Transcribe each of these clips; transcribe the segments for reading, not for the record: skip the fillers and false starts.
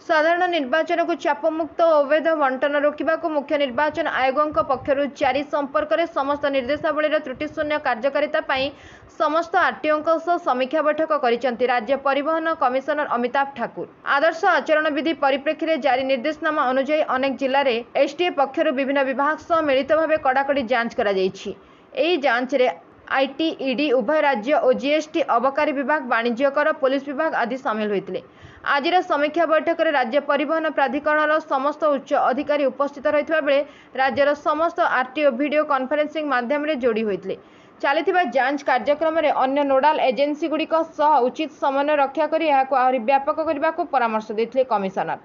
साधारण निर्वाचन को चापमुक्त और अवैध बंटन रोकने को मुख्य निर्वाचन आयोगों पक्षर जारी संपर्क में समस्त निर्देशावली त्रुटिशून्य कार्यकारिता समस्त आरटीओ समीक्षा बैठक कर राज्य परिवहन कमिशनर अमिताभ ठाकुर। आदर्श आचरण विधि परिप्रेक्षी में जारी निर्देशनामा अनुଯାयी अनेक जिले में एसटीए पक्षर विभिन्न विभाग सह मिलित भाव कड़ाकड़ी जांच जांच रे आईटी ईडी उभय राज्य और जीएसटी अबकारी विभाग वाणिज्य कर पुलिस विभाग आदि सामिल होते। आज समीक्षा बैठक में राज्य परिवहन प्राधिकरण समस्त उच्च अधिकारी उपस्थित रही बेले राज्यर समस्त आरटीओ वीडियो कॉन्फ्रेंसिंग माध्यम जोड़ी होते। चली जांच कार्यक्रम में अन्य नोडाल एजेंसी गुड़िक उचित समन्वय रक्षा कर आहरी व्यापक करने को परामर्श देते कमिशनर।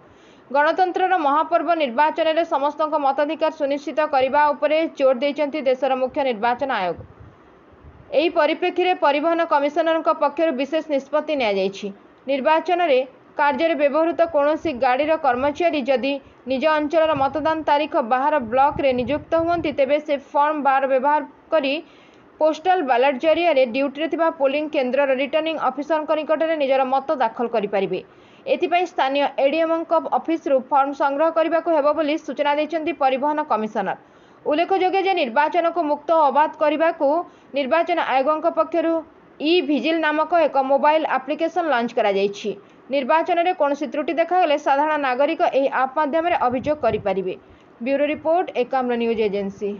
गणतंत्र महापर्व निर्वाचन में समस्त मताधिकार सुनिश्चित करने जोर देते देशर मुख्य निर्वाचन आयोग। यही परिप्रेक्षी में परिवहन कमिशनर पक्षर विशेष निष्पत्ति निर्वाचन में कार्य व्यवहृत कौन गाड़ीर कर्मचारी जदि निज अंचल मतदान तारीख बाहर ब्लॉक रे नियुक्त हुंती तेबे से फॉर्म 12 व्यवहार करी पोस्टल बैलेट जरिया ड्यूटी थिबा पोलिंग केन्द्र रिटर्निंग ऑफिसर निकट में निजर मत दाखल करें। एथिपाई स्थानीय एडीएम ऑफिस फॉर्म संग्रह करने को हेबो बोली सूचना देछंती परिवहन कमिशनर। उल्लेखयोग्य जे निर्वाचन को मुक्त और अबाध करने को निर्वाचन आयोगों पक्षर ई भिजिल नामक एक मोबाइल एप्लिकेशन लॉन्च करा जायछि। निर्वाचन में कौन त्रुटि देखागले साधारण नागरिक यह आप माध्यम अभियोग करें। Bureau report Ekamra news agency.